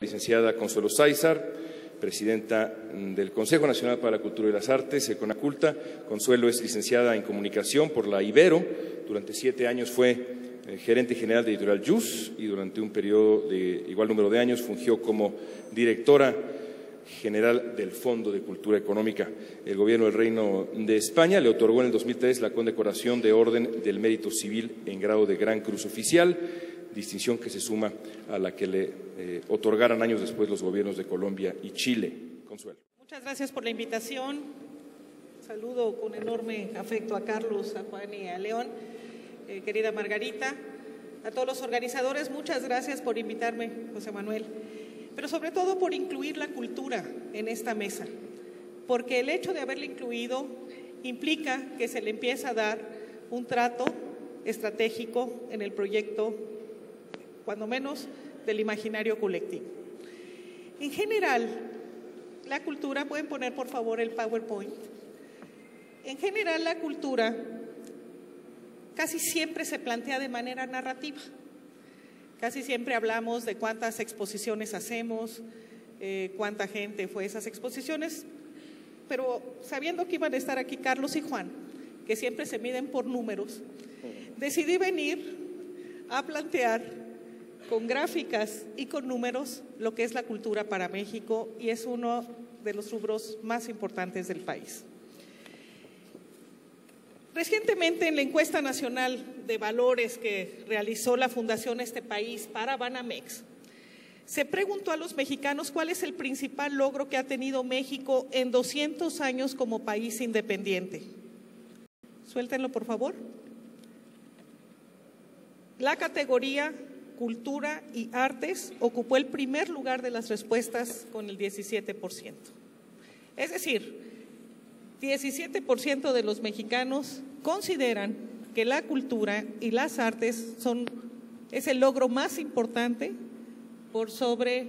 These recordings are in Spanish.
Licenciada Consuelo Sáizar, presidenta del Consejo Nacional para la Cultura y las Artes, Conaculta. Consuelo es licenciada en Comunicación por la Ibero. Durante 7 años fue gerente general de Editorial Yus y durante un periodo de igual número de años fungió como directora general del Fondo de Cultura Económica. El Gobierno del Reino de España le otorgó en el 2003 la condecoración de Orden del Mérito Civil en grado de Gran Cruz Oficial, distinción que se suma a la que le otorgaran años después los gobiernos de Colombia y Chile. Consuelo. Muchas gracias por la invitación. Saludo con enorme afecto a Carlos, a Juan y a León. Querida Margarita, a todos los organizadores, muchas gracias por invitarme, José Manuel, pero sobre todo por incluir la cultura en esta mesa, porque el hecho de haberla incluido implica que se le empieza a dar un trato estratégico en el proyecto, cuando menos del imaginario colectivo. En general, la cultura, pueden poner por favor el PowerPoint, en general la cultura casi siempre se plantea de manera narrativa. Casi siempre hablamos de cuántas exposiciones hacemos, cuánta gente fue a esas exposiciones, pero sabiendo que iban a estar aquí Carlos y Juan, que siempre se miden por números, decidí venir a plantear con gráficas y con números lo que es la cultura para México, y es uno de los rubros más importantes del país. Recientemente, en la encuesta nacional de valores que realizó la Fundación Este País para Banamex, se preguntó a los mexicanos cuál es el principal logro que ha tenido México en 200 años como país independiente. Suéltenlo, por favor. La categoría Cultura y Artes ocupó el primer lugar de las respuestas con el 17%. Es decir, 17% de los mexicanos consideran que la cultura y las artes es el logro más importante por sobre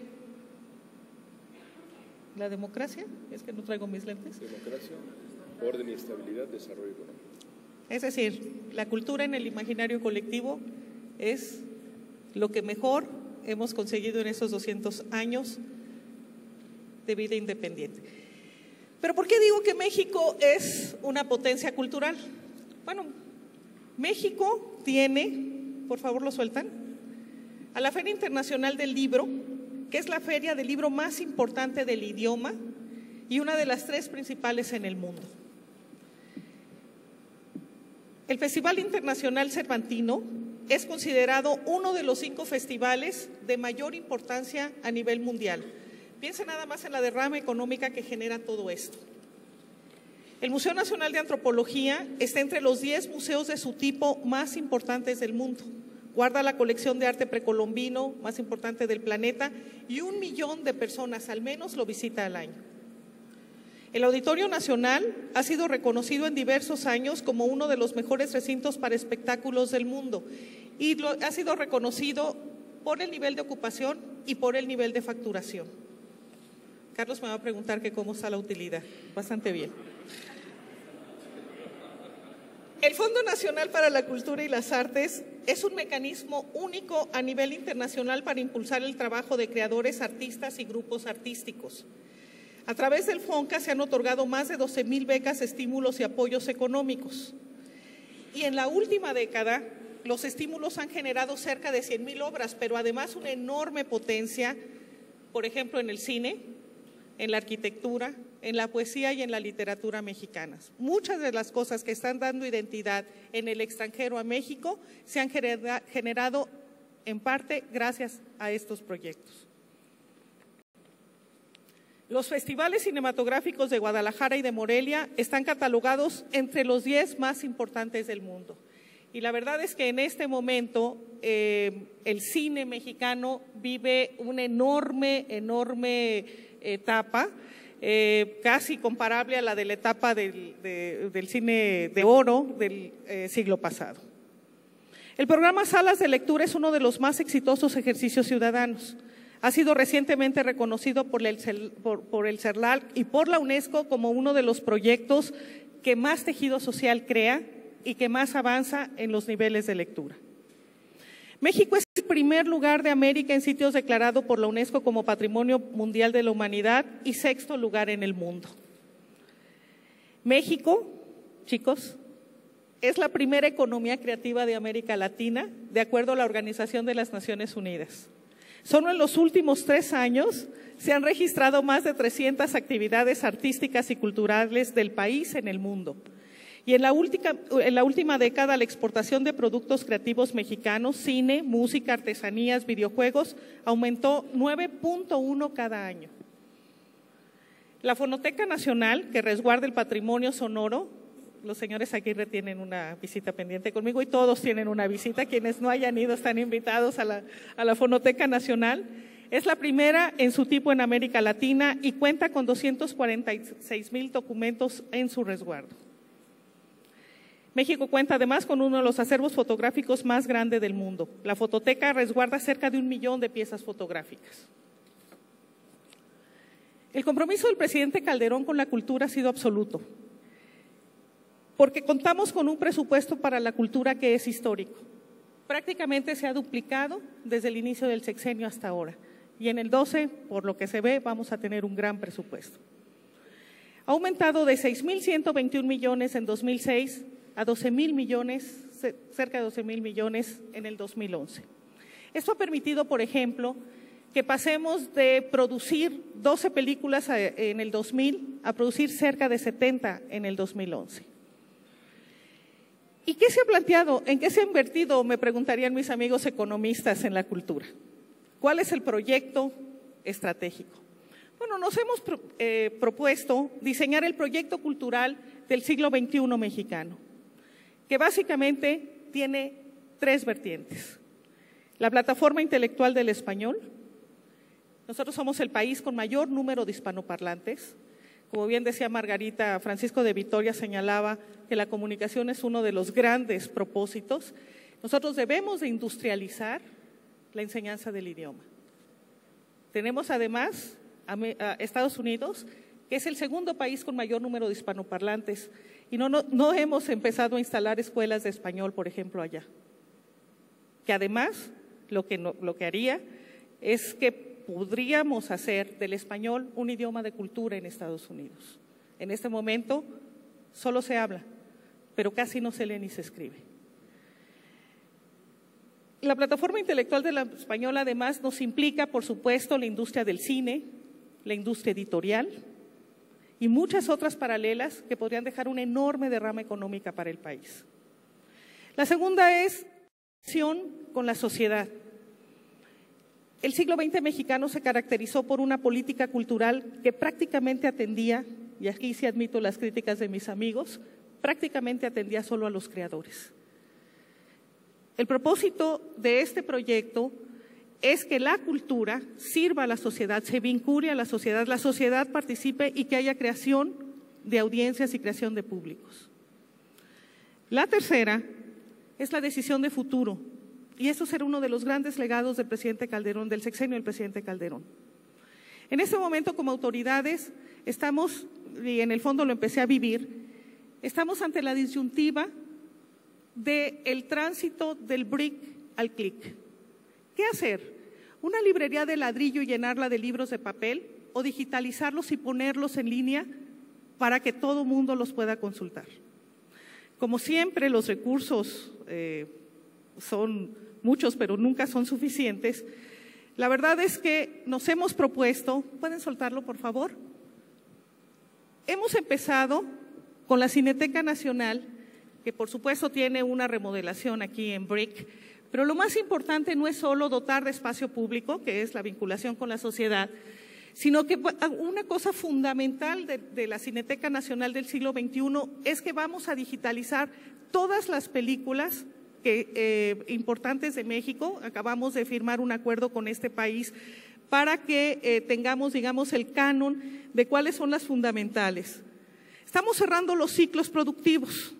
la democracia. Es que no traigo mis lentes. Democracia, orden y estabilidad, desarrollo económico. Es decir, la cultura en el imaginario colectivo es lo que mejor hemos conseguido en esos 200 años de vida independiente. Pero ¿por qué digo que México es una potencia cultural? Bueno, México tiene, por favor lo sueltan, a la Feria Internacional del Libro, que es la feria del libro más importante del idioma y una de las 3 principales en el mundo. El Festival Internacional Cervantino es considerado uno de los 5 festivales de mayor importancia a nivel mundial. Piensen nada más en la derrama económica que genera todo esto. El Museo Nacional de Antropología está entre los 10 museos de su tipo más importantes del mundo. Guarda la colección de arte precolombino más importante del planeta y 1 millón de personas al menos lo visita al año. El Auditorio Nacional ha sido reconocido en diversos años como uno de los mejores recintos para espectáculos del mundo y ha sido reconocido por el nivel de ocupación y por el nivel de facturación. Carlos me va a preguntar que cómo está la utilidad. Bastante bien. El Fondo Nacional para la Cultura y las Artes es un mecanismo único a nivel internacional para impulsar el trabajo de creadores, artistas y grupos artísticos. A través del FONCA se han otorgado más de 12,000 becas, estímulos y apoyos económicos. Y en la última década, los estímulos han generado cerca de 100,000 obras, pero además una enorme potencia, por ejemplo, en el cine, en la arquitectura, en la poesía y en la literatura mexicanas. Muchas de las cosas que están dando identidad en el extranjero a México se han generado en parte gracias a estos proyectos. Los festivales cinematográficos de Guadalajara y de Morelia están catalogados entre los 10 más importantes del mundo. Y la verdad es que en este momento el cine mexicano vive una enorme etapa, casi comparable a la de la etapa del cine de oro del siglo pasado. El programa Salas de Lectura es uno de los más exitosos ejercicios ciudadanos. Ha sido recientemente reconocido por el CERLAC y por la UNESCO como uno de los proyectos que más tejido social crea y que más avanza en los niveles de lectura. México es el primer lugar de América en sitios declarados por la UNESCO como Patrimonio Mundial de la Humanidad y sexto lugar en el mundo. México, chicos, es la primera economía creativa de América Latina, de acuerdo a la Organización de las Naciones Unidas. Solo en los últimos 3 años se han registrado más de 300 actividades artísticas y culturales del país en el mundo. Y en la última década, la exportación de productos creativos mexicanos, cine, música, artesanías, videojuegos, aumentó 9.1 cada año. La Fonoteca Nacional, que resguarda el patrimonio sonoro, los señores Aguirre tienen una visita pendiente conmigo y todos tienen una visita, quienes no hayan ido están invitados a la Fonoteca Nacional. Es la primera en su tipo en América Latina y cuenta con 246,000 documentos en su resguardo. México cuenta además con uno de los acervos fotográficos más grandes del mundo. La fototeca resguarda cerca de 1 millón de piezas fotográficas. El compromiso del presidente Calderón con la cultura ha sido absoluto, porque contamos con un presupuesto para la cultura que es histórico. Prácticamente se ha duplicado desde el inicio del sexenio hasta ahora. Y en el 12, por lo que se ve, vamos a tener un gran presupuesto. Ha aumentado de 6,121 millones en 2006 a 12,000 millones, cerca de 12,000 millones en el 2011. Esto ha permitido, por ejemplo, que pasemos de producir 12 películas en el 2000 a producir cerca de 70 en el 2011. ¿Y qué se ha planteado? ¿En qué se ha invertido? Me preguntarían mis amigos economistas en la cultura. ¿Cuál es el proyecto estratégico? Bueno, nos hemos propuesto diseñar el proyecto cultural del siglo XXI mexicano, que básicamente tiene 3 vertientes. La plataforma intelectual del español. Nosotros somos el país con mayor número de hispanoparlantes. Como bien decía Margarita, Francisco de Vitoria señalaba que la comunicación es uno de los grandes propósitos. Nosotros debemos de industrializar la enseñanza del idioma. Tenemos además a Estados Unidos, que es el segundo país con mayor número de hispanoparlantes, y no hemos empezado a instalar escuelas de español, por ejemplo, allá. Que además lo que haría es que podríamos hacer del español un idioma de cultura en Estados Unidos. En este momento solo se habla, pero casi no se lee ni se escribe. La plataforma intelectual de la española además nos implica, por supuesto, la industria del cine, la industria editorial y muchas otras paralelas que podrían dejar una enorme derrama económica para el país. La segunda es la relación con la sociedad. El siglo XX mexicano se caracterizó por una política cultural que prácticamente atendía, y aquí sí admito las críticas de mis amigos, prácticamente atendía solo a los creadores. El propósito de este proyecto es que la cultura sirva a la sociedad, se vincule a la sociedad participe y que haya creación de audiencias y creación de públicos. La tercera es la decisión de futuro, y eso será uno de los grandes legados del presidente Calderón, del sexenio del presidente Calderón. En este momento, como autoridades, estamos, y en el fondo lo empecé a vivir, estamos ante la disyuntiva del tránsito del brick al clic. ¿Qué hacer? ¿Una librería de ladrillo y llenarla de libros de papel o digitalizarlos y ponerlos en línea para que todo mundo los pueda consultar? Como siempre, los recursos son muchos, pero nunca son suficientes. La verdad es que nos hemos propuesto, ¿pueden soltarlo por favor? Hemos empezado con la Cineteca Nacional, que por supuesto tiene una remodelación aquí en Brick, pero lo más importante no es solo dotar de espacio público, que es la vinculación con la sociedad, sino que una cosa fundamental de la Cineteca Nacional del siglo XXI es que vamos a digitalizar todas las películas importantes de México. Acabamos de firmar un acuerdo con este país para que tengamos, digamos, el canon de cuáles son las fundamentales. Estamos cerrando los ciclos productivos.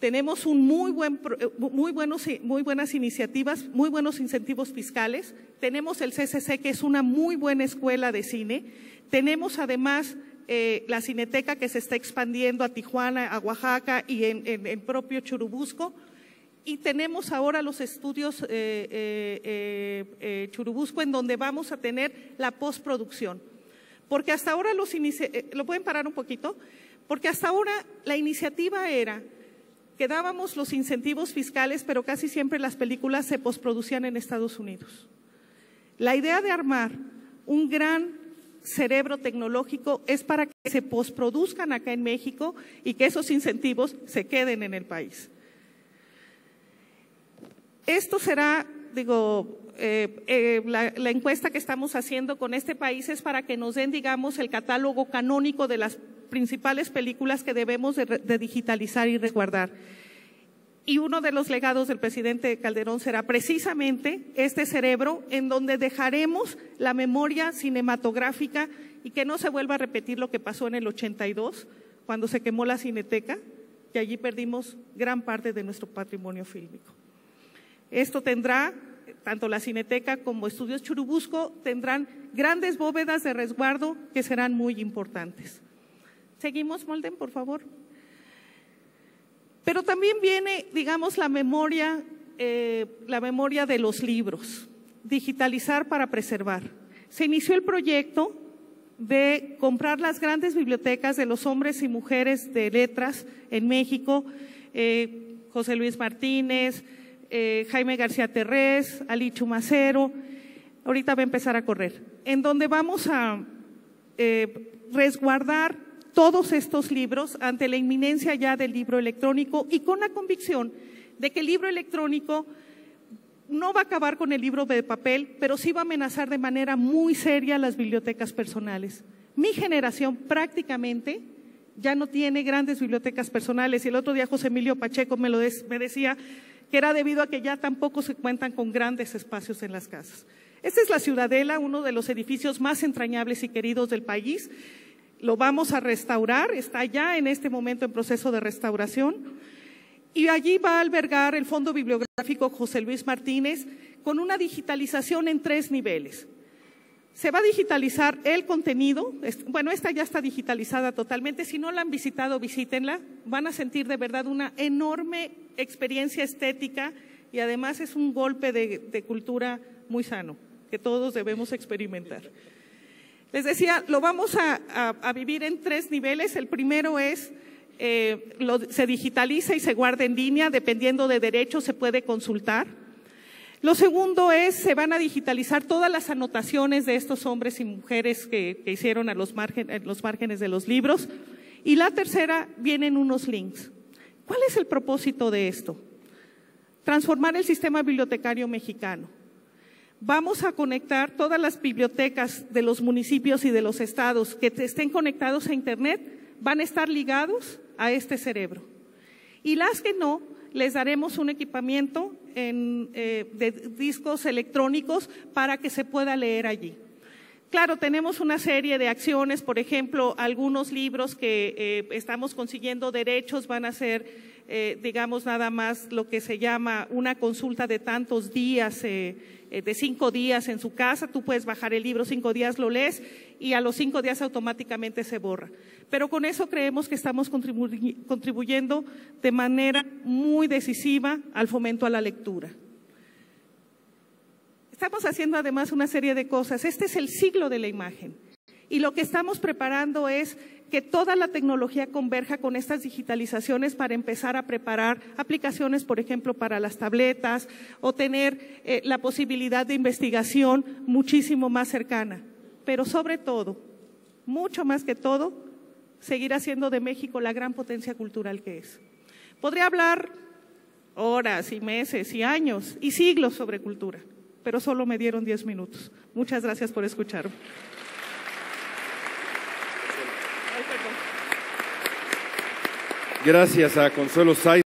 Tenemos muy buenas iniciativas, muy buenos incentivos fiscales. Tenemos el CCC, que es una muy buena escuela de cine. Tenemos además la Cineteca, que se está expandiendo a Tijuana, a Oaxaca y en propio Churubusco. y tenemos ahora los estudios Churubusco, en donde vamos a tener la postproducción. Porque hasta ahora ¿lo pueden parar un poquito? Porque hasta ahora la iniciativa era que dábamos los incentivos fiscales, pero casi siempre las películas se postproducían en Estados Unidos. La idea de armar un gran cerebro tecnológico es para que se postproduzcan acá en México y que esos incentivos se queden en el país. Esto será, la encuesta que estamos haciendo con este país es para que nos den, digamos, el catálogo canónico de las principales películas que debemos de digitalizar y resguardar. Y uno de los legados del presidente Calderón será precisamente este cerebro, en donde dejaremos la memoria cinematográfica y que no se vuelva a repetir lo que pasó en el 82, cuando se quemó la Cineteca, y allí perdimos gran parte de nuestro patrimonio fílmico. Esto tendrá, tanto la Cineteca como Estudios Churubusco, tendrán grandes bóvedas de resguardo que serán muy importantes. Seguimos, Molden, por favor. Pero también viene, digamos, la memoria de los libros, digitalizar para preservar. Se inició el proyecto de comprar las grandes bibliotecas de los hombres y mujeres de letras en México, José Luis Martínez, Jaime García Terrés, Ali Chumacero, ahorita va a empezar a correr, en donde vamos a resguardar todos estos libros ante la inminencia ya del libro electrónico y con la convicción de que el libro electrónico no va a acabar con el libro de papel, pero sí va a amenazar de manera muy seria las bibliotecas personales. Mi generación prácticamente ya no tiene grandes bibliotecas personales y el otro día José Emilio Pacheco me decía que era debido a que ya tampoco se cuentan con grandes espacios en las casas. Esta es la Ciudadela, uno de los edificios más entrañables y queridos del país. Lo vamos a restaurar, está ya en este momento en proceso de restauración y allí va a albergar el Fondo Bibliográfico José Luis Martínez con una digitalización en 3 niveles. Se va a digitalizar el contenido, bueno, esta ya está digitalizada totalmente, si no la han visitado, visítenla, van a sentir de verdad una enorme experiencia estética y además es un golpe de cultura muy sano, que todos debemos experimentar. Les decía, lo vamos a vivir en 3 niveles. El primero es, se digitaliza y se guarda en línea, dependiendo de derechos se puede consultar. Lo segundo es, se van a digitalizar todas las anotaciones de estos hombres y mujeres que hicieron en los márgenes de los libros. Y la tercera, vienen unos links. ¿Cuál es el propósito de esto? Transformar el sistema bibliotecario mexicano. Vamos a conectar todas las bibliotecas de los municipios y de los estados que estén conectados a Internet, van a estar ligados a este cerebro. Y las que no, les daremos un equipamiento de discos electrónicos para que se pueda leer allí. Claro, tenemos una serie de acciones, por ejemplo, algunos libros que estamos consiguiendo derechos van a ser, digamos, nada más lo que se llama una consulta de tantos días, de 5 días en su casa. Tú puedes bajar el libro, 5 días lo lees y a los 5 días automáticamente se borra. Pero con eso creemos que estamos contribuyendo de manera muy decisiva al fomento a la lectura. Estamos haciendo además una serie de cosas. Este es el siglo de la imagen y lo que estamos preparando es que toda la tecnología converja con estas digitalizaciones para empezar a preparar aplicaciones, por ejemplo, para las tabletas o tener la posibilidad de investigación muchísimo más cercana. Pero sobre todo, mucho más que todo, seguir haciendo de México la gran potencia cultural que es. Podría hablar horas y meses y años y siglos sobre cultura, pero solo me dieron 10 minutos. Muchas gracias por escucharme. Gracias a Consuelo Sáiz.